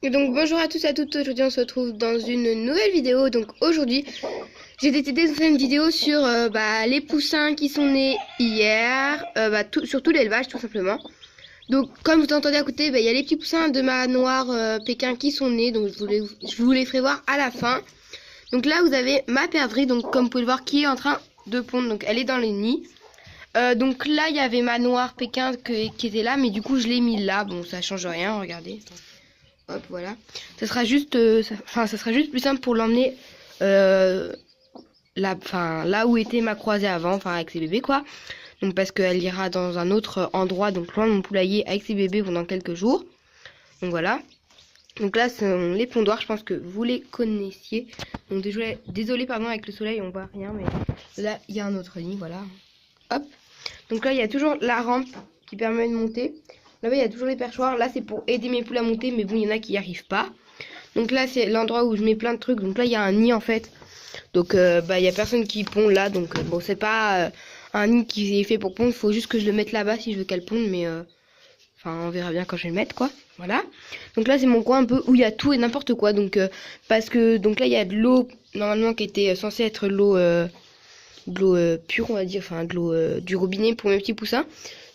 Et donc bonjour à tous et à toutes, aujourd'hui on se retrouve dans une nouvelle vidéo. Donc aujourd'hui j'ai décidé de faire une vidéo sur les poussins qui sont nés hier, sur tout l'élevage tout simplement. Donc comme vous entendez à côté, il y a les petits poussins de ma noire Pékin qui sont nés, donc je vous les ferai voir à la fin. Donc là vous avez ma perdrix, donc comme vous pouvez le voir, qui est en train de pondre, donc elle est dans les nids. Donc là il y avait ma noire Pékin qui était là, mais du coup je l'ai mis là, bon ça change rien, regardez. Hop, voilà. Ça sera juste, ça sera juste plus simple pour l'emmener là où était ma croisée avant, enfin avec ses bébés quoi. Donc parce qu'elle ira dans un autre endroit, donc loin de mon poulailler avec ses bébés pendant quelques jours. Donc voilà. Donc là, ce sont les pondoirs, je pense que vous les connaissiez. Donc désolé pardon, avec le soleil on voit rien, mais là il y a un autre nid, voilà. Hop. Donc là il y a toujours la rampe qui permet de monter. Là-bas, il y a toujours les perchoirs. Là, c'est pour aider mes poules à monter, mais bon, il y en a qui n'y arrivent pas. Donc là, c'est l'endroit où je mets plein de trucs. Donc là, il y a un nid, en fait. Donc, il n'y a personne qui pond là. Donc, bon, c'est pas un nid qui est fait pour pondre. Il faut juste que je le mette là-bas si je veux qu'elle ponde. Mais, on verra bien quand je vais le mettre, quoi. Voilà. Donc là, c'est mon coin un peu où il y a tout et n'importe quoi. Donc, donc là, il y a de l'eau, normalement, qui était censée être l'eau pure, on va dire. Enfin, de l'eau du robinet pour mes petits poussins.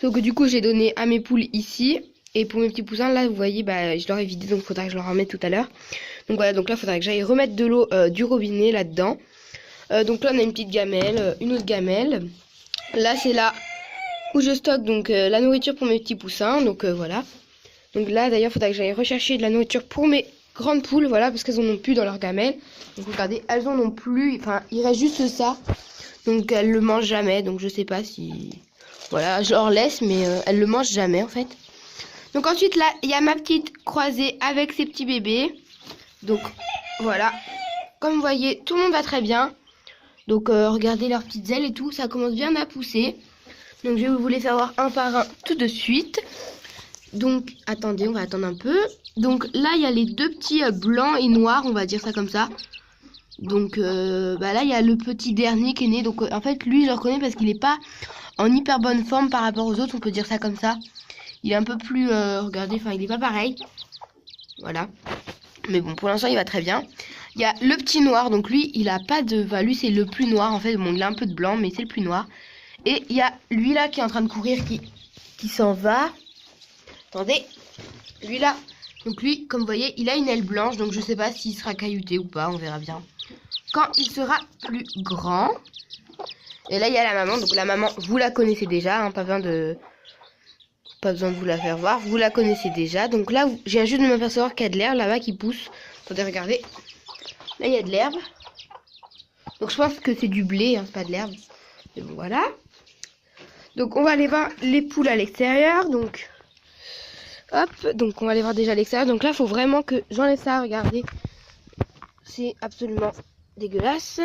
Donc du coup j'ai donné à mes poules ici. Et pour mes petits poussins là vous voyez je leur ai vidé, donc il faudra que je leur en mette tout à l'heure. Donc voilà, donc là il faudra que j'aille remettre de l'eau du robinet là dedans. Donc là on a une petite gamelle, une autre gamelle. Là c'est là où je stocke donc la nourriture pour mes petits poussins. Donc voilà. Donc là d'ailleurs il faudra que j'aille rechercher de la nourriture pour mes grandes poules, voilà, parce qu'elles en ont plus dans leur gamelle. Donc regardez, elles en ont plus, enfin il reste juste ça. Donc elles le mangent jamais, donc je sais pas si... Voilà, je leur laisse, mais elles le mangent jamais en fait. Donc ensuite là, il y a ma petite croisée avec ses petits bébés. Donc voilà, comme vous voyez, tout le monde va très bien. Donc regardez leurs petites ailes et tout, ça commence bien à pousser. Donc je vais vous les faire voir un par un tout de suite. Donc attendez, on va attendre un peu. Donc là, il y a les deux petits blancs et noirs, on va dire ça comme ça. Donc là, il y a le petit dernier qui est né. Donc en fait, lui, je le reconnais parce qu'il n'est pas en hyper bonne forme par rapport aux autres, on peut dire ça comme ça. Il est un peu plus, regardez, enfin il est pas pareil. Voilà. Mais bon, pour l'instant il va très bien. Il y a le petit noir, donc lui il a pas de... Enfin lui c'est le plus noir en fait, bon il a un peu de blanc mais c'est le plus noir. Et il y a lui là qui est en train de courir, qui s'en va. Attendez, lui là. Donc lui, comme vous voyez, il a une aile blanche, donc je sais pas s'il sera caillouté ou pas, on verra bien. Quand il sera plus grand. Et là il y a la maman, donc la maman vous la connaissez déjà, hein, pas besoin de vous la faire voir, vous la connaissez déjà. Donc là j'ai juste de m'apercevoir qu'il y a de l'herbe là-bas qui pousse. Attendez, regardez, là il y a de l'herbe. Donc je pense que c'est du blé, hein, c'est pas de l'herbe. Mais bon voilà. Donc on va aller voir les poules à l'extérieur. Donc hop, donc on va aller voir déjà à l'extérieur. Donc là il faut vraiment que j'enlève ça, regardez. C'est absolument dégueulasse.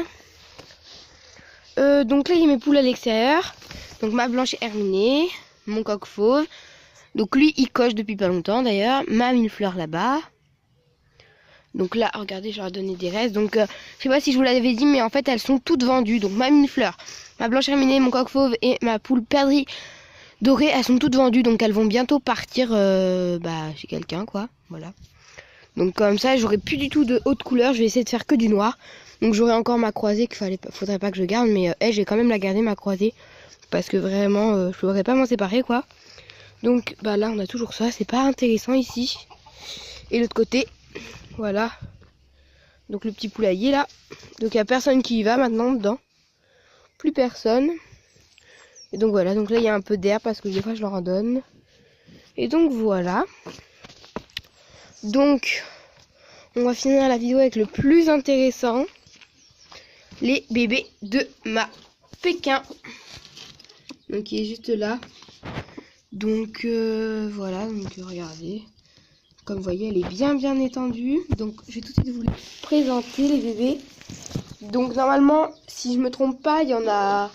Donc là il y a mes poules à l'extérieur. Donc ma blanche herminée, mon coq fauve. Donc lui il coche depuis pas longtemps d'ailleurs. Ma mille-fleur là-bas. Donc là regardez, je leur ai donné des restes. Donc je sais pas si je vous l'avais dit, mais en fait elles sont toutes vendues. Donc ma mille-fleur, ma blanche herminée, mon coq fauve et ma poule perdrix dorée, elles sont toutes vendues. Donc elles vont bientôt partir chez quelqu'un quoi. Voilà. Donc comme ça j'aurai plus du tout de haute couleur. Je vais essayer de faire que du noir. Donc j'aurai encore ma croisée faudrait pas que je garde, mais je vais quand même la garder, ma croisée, parce que vraiment je pourrais pas m'en séparer quoi. Donc là on a toujours ça, c'est pas intéressant ici. Et l'autre côté, voilà. Donc le petit poulailler là. Donc il n'y a personne qui y va maintenant dedans. Plus personne. Et donc voilà, donc là il y a un peu d'air parce que des fois je leur en donne. Et donc voilà. Donc on va finir la vidéo avec le plus intéressant. Les bébés de ma Pékin. Donc il est juste là. Donc voilà, donc regardez. Comme vous voyez, elle est bien étendue. Donc je vais tout de suite vous les présenter, les bébés. Donc normalement, si je me trompe pas, il y en a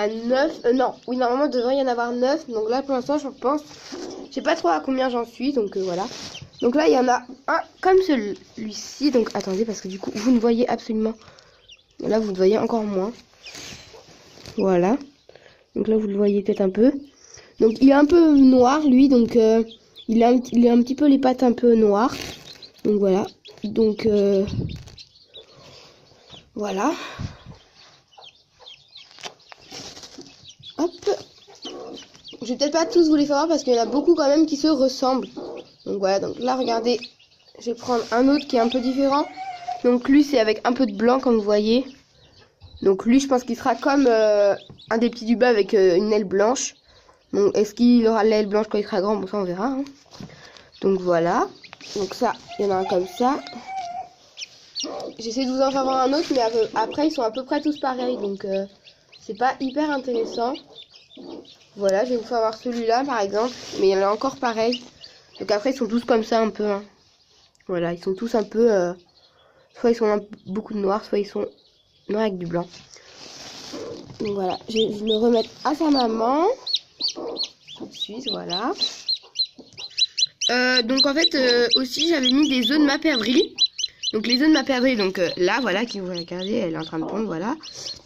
9. Non, oui, normalement il devrait y en avoir 9. Donc là pour l'instant je pense, je sais pas trop à combien j'en suis. Donc voilà. Donc là il y en a un comme celui-ci. Donc attendez, parce que du coup vous ne voyez absolument. Là vous ne voyez encore moins. Voilà. Donc là vous le voyez peut-être un peu. Donc il est un peu noir lui, donc il a un petit peu les pattes un peu noires. Donc voilà. Donc voilà. Hop. Je vais peut-être pas tous vous les faire voir parce qu'il y en a beaucoup quand même qui se ressemblent. Donc voilà, donc là regardez, je vais prendre un autre qui est un peu différent. Donc lui c'est avec un peu de blanc comme vous voyez. Donc lui je pense qu'il sera comme un des petits du bas avec une aile blanche. Donc est-ce qu'il aura l'aile blanche quand il sera grand? Bon ça on verra. Hein. Donc voilà. Donc ça, il y en a un comme ça. J'essaie de vous en faire voir un autre mais après ils sont à peu près tous pareils. Donc c'est pas hyper intéressant. Voilà, je vais vous faire voir celui-là par exemple. Mais il y en a encore pareil. Donc après ils sont tous comme ça un peu. Hein. Voilà, ils sont tous un peu... soit ils sont beaucoup de noir, soit ils sont noirs avec du blanc. Donc voilà, je vais le remettre à sa maman. Tout de suite, voilà. Donc en fait, aussi j'avais mis des œufs de ma perdrix. Donc les œufs de ma perdrix, donc là, voilà, qui vous regardez, elle est en train de pondre, voilà.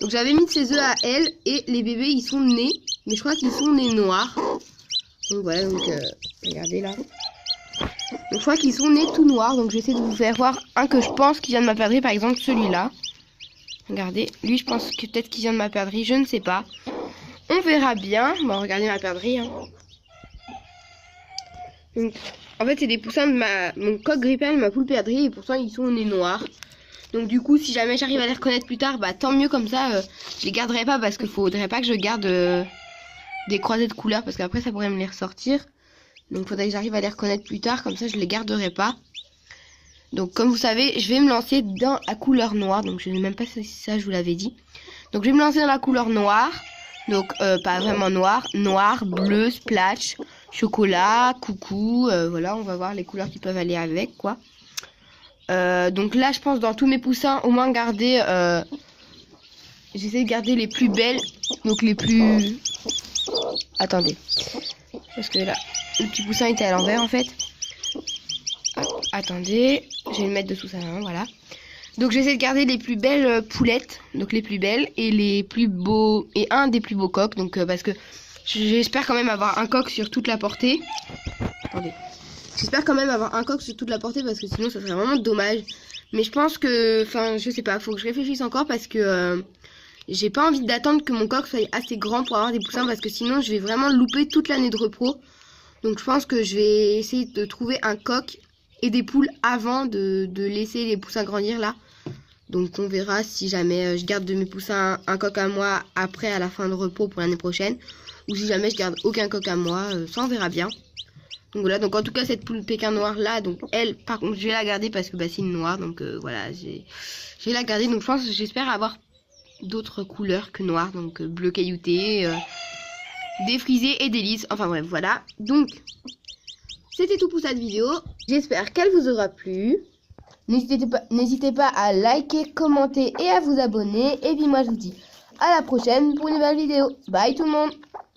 Donc j'avais mis ces œufs à elle et les bébés, ils sont nés. Mais je crois qu'ils sont nés noirs. Donc voilà, donc regardez là. Donc je crois qu'ils sont nés tout noirs. Donc j'essaie de vous faire voir un que je pense qui vient de ma perdrix, par exemple celui-là. Regardez, lui je pense que peut-être qu'il vient de ma perdrix, je ne sais pas. On verra bien. Bon, regardez ma perdrix. Hein. Donc, en fait c'est des poussins de mon coq grippin, ma poule perdrix, et pourtant ils sont nés noirs. Donc du coup si jamais j'arrive à les reconnaître plus tard, bah tant mieux, comme ça je les garderai pas parce qu'il faudrait pas que je garde des croisées de couleurs parce qu'après ça pourrait me les ressortir. Donc faudrait que j'arrive à les reconnaître plus tard, comme ça je les garderai pas. Donc comme vous savez, je vais me lancer dans la couleur noire. Donc je ne sais même pas si ça je vous l'avais dit. Donc je vais me lancer dans la couleur noire. Donc pas vraiment noir, noir, bleu, splash, chocolat, coucou. Voilà, on va voir les couleurs qui peuvent aller avec quoi. Donc là je pense dans tous mes poussins au moins garder... j'essaie de garder les plus belles. Donc les plus... Attendez. Parce que là, le petit poussin était à l'envers en fait. Attendez, je vais le mettre dessous sa main, voilà. Donc j'essaie de garder les plus belles poulettes, donc les plus belles, et les plus beaux, et un des plus beaux coqs, donc parce que j'espère quand même avoir un coq sur toute la portée. Attendez. J'espère quand même avoir un coq sur toute la portée parce que sinon ça serait vraiment dommage. Mais je pense que, enfin je sais pas, faut que je réfléchisse encore parce que j'ai pas envie d'attendre que mon coq soit assez grand pour avoir des poussins parce que sinon je vais vraiment louper toute l'année de repos. Donc je pense que je vais essayer de trouver un coq et des poules avant de laisser les poussins grandir là. Donc on verra si jamais je garde de mes poussins un coq à moi après à la fin de repos pour l'année prochaine. Ou si jamais je garde aucun coq à moi, ça on verra bien. Donc voilà, donc en tout cas cette poule pékin noire là, donc elle par contre je vais la garder parce que bah, c'est une noire. Donc voilà, je vais la garder. Donc je pense, j'espère avoir d'autres couleurs que noir. Donc bleu caillouté, des frisés et des lisses. Enfin bref, voilà. Donc c'était tout pour cette vidéo. J'espère qu'elle vous aura plu. N'hésitez pas à liker, commenter et à vous abonner. Et puis moi je vous dis à la prochaine pour une nouvelle vidéo. Bye tout le monde.